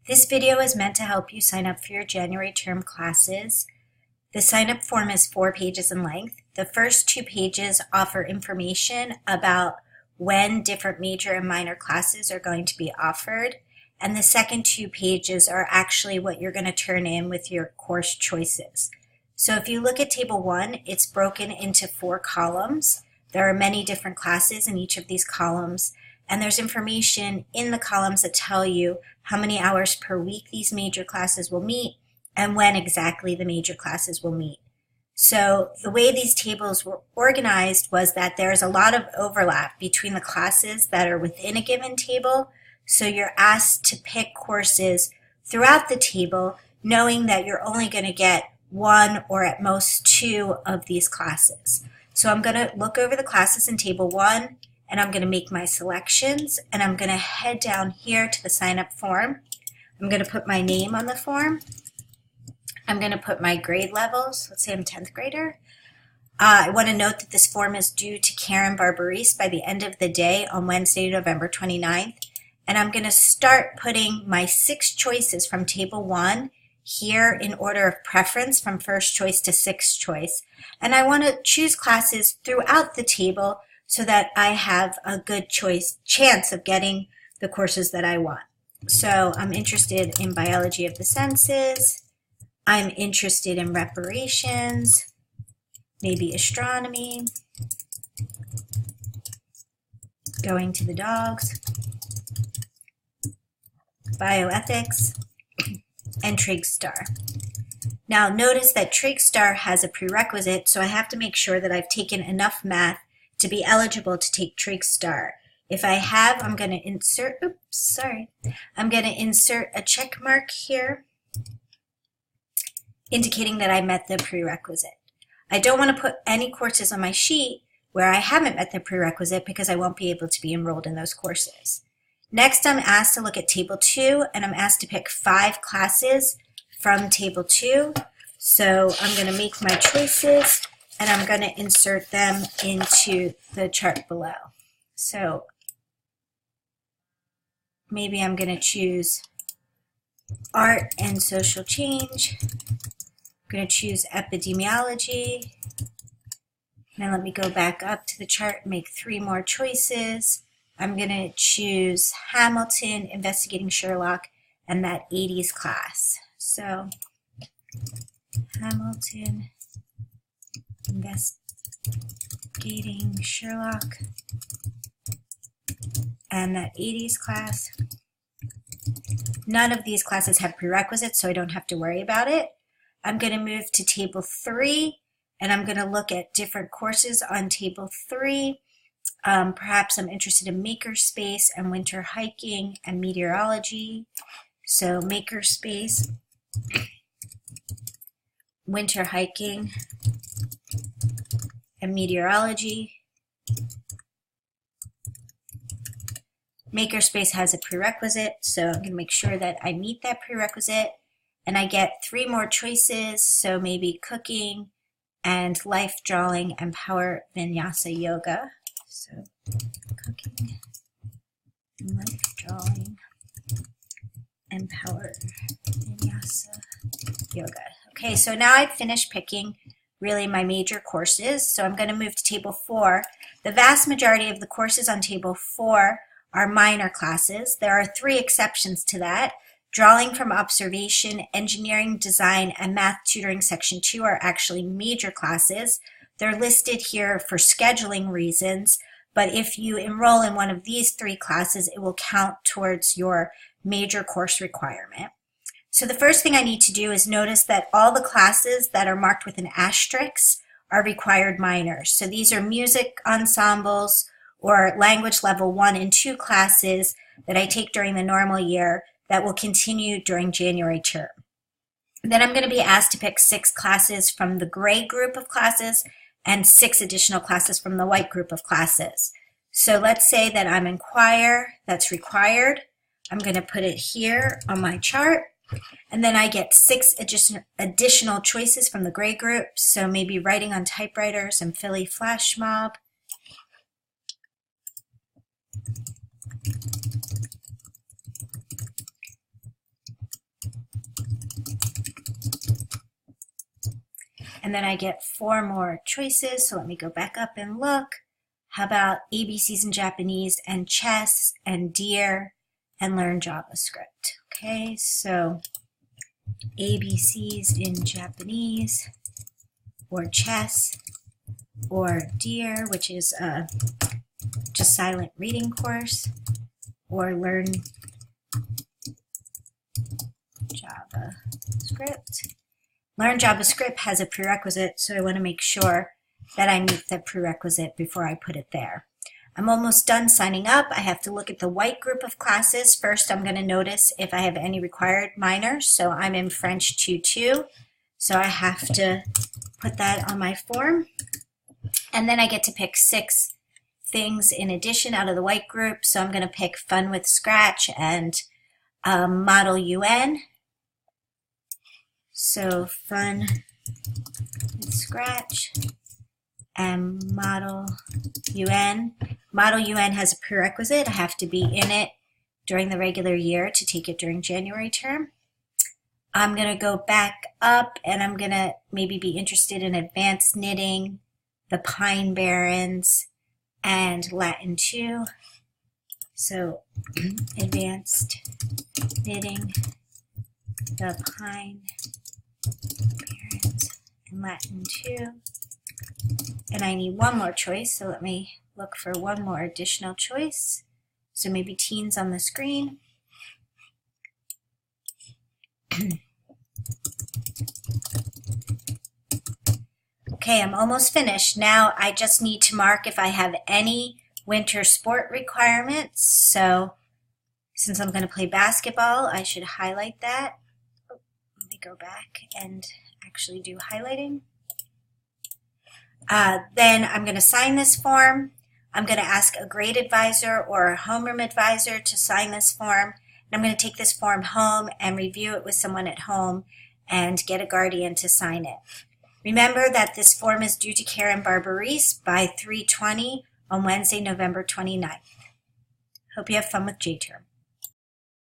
This video is meant to help you sign up for your January term classes. The sign-up form is 4 pages in length. The first 2 pages offer information about when different major and minor classes are going to be offered, and the second 2 pages are actually what you're going to turn in with your course choices. So if you look at Table 1, it's broken into 4 columns. There are many different classes in each of these columns, and there's information in the columns that tell you how many hours per week these major classes will meet and when exactly the major classes will meet. So the way these tables were organized was that there's a lot of overlap between the classes that are within a given table, so you're asked to pick courses throughout the table knowing that you're only going to get 1 or at most 2 of these classes. So I'm going to look over the classes in Table 1, and I'm going to make my selections, and I'm going to head down here to the sign-up form. I'm going to put my name on the form. I'm going to put my grade levels. Let's say I'm 10th grader. I want to note that this form is due to Karen Barbarese by the end of the day on Wednesday, November 29th. And I'm going to start putting my 6 choices from Table 1 here in order of preference from first choice to 6th choice. And I want to choose classes throughout the table so that I have a good chance of getting the courses that I want. So I'm interested in biology of the senses. I'm interested in reparations, maybe astronomy, going to the dogs, bioethics, and Trig Star. Now notice that Trig Star has a prerequisite, so I have to make sure that I've taken enough math to be eligible to take Trig Star. If I have, I'm going to insert, I'm going to insert a check mark here indicating that I met the prerequisite. I don't want to put any courses on my sheet where I haven't met the prerequisite because I won't be able to be enrolled in those courses. Next, I'm asked to look at Table 2, and I'm asked to pick 5 classes from Table 2. So I'm going to make my choices, and I'm going to insert them into the chart below. So maybe I'm going to choose art and social change. I'm going to choose epidemiology. Now let me go back up to the chart and make 3 more choices. I'm going to choose Hamilton, Investigating Sherlock, and that 80s class. So Hamilton, Investigating Sherlock, and that 80s class. None of these classes have prerequisites, so I don't have to worry about it. I'm going to move to Table 3, and I'm going to look at different courses on Table 3. Perhaps I'm interested in makerspace and winter hiking and meteorology. So makerspace, winter hiking, and meteorology. Makerspace has a prerequisite, so I'm going to make sure that I meet that prerequisite. And I get 3 more choices, so maybe cooking and life drawing and power vinyasa yoga. So cooking, and life drawing, and power vinyasa yoga. Okay, so now I've finished picking really my major courses. So I'm going to move to Table 4. The vast majority of the courses on Table 4 are minor classes. There are 3 exceptions to that. Drawing from observation, engineering, design, and math tutoring section 2 are actually major classes. They're listed here for scheduling reasons, but if you enroll in one of these 3 classes, it will count towards your major course requirement. So the first thing I need to do is notice that all the classes that are marked with an asterisk are required minors. So these are music ensembles or language level 1 and 2 classes that I take during the normal year that will continue during January term. Then I'm going to be asked to pick 6 classes from the gray group of classes and 6 additional classes from the white group of classes. So let's say that I'm in choir, that's required. I'm going to put it here on my chart. And then I get 6 additional choices from the gray group. So maybe writing on typewriters and Philly flash mob. And then I get 4 more choices, so let me go back up and look. How about ABCs in Japanese and chess and deer and learn JavaScript? Okay, so ABCs in Japanese or chess or deer, which is just silent reading course, or learn JavaScript. Learn JavaScript has a prerequisite, so I want to make sure that I meet the prerequisite before I put it there. I'm almost done signing up. I have to look at the white group of classes. First, I'm going to notice if I have any required minors. So I'm in French 2-2, so I have to put that on my form. And then I get to pick 6 things in addition out of the white group. So I'm going to pick Fun with Scratch and Model UN. So Fun with Scratch and Model UN. Model UN has a prerequisite. I have to be in it during the regular year to take it during January term. I'm going to go back up and I'm going to maybe be interested in advanced knitting, the Pine Barrens, and Latin 2. So advanced knitting, the Pine Barrens, and Latin 2. And I need one more choice, so let me look for one more additional choice. So maybe teens on the screen. Okay, I'm almost finished. Now I just need to mark if I have any winter sport requirements. So since I'm going to play basketball, I should highlight that. Oh, let me go back and actually do highlighting. Then I'm going to sign this form. I'm going to ask a grade advisor or a homeroom advisor to sign this form. And I'm going to take this form home and review it with someone at home and get a guardian to sign it. Remember that this form is due to Karen Barbarese by 3:20 on Wednesday, November 29th. Hope you have fun with JTerm.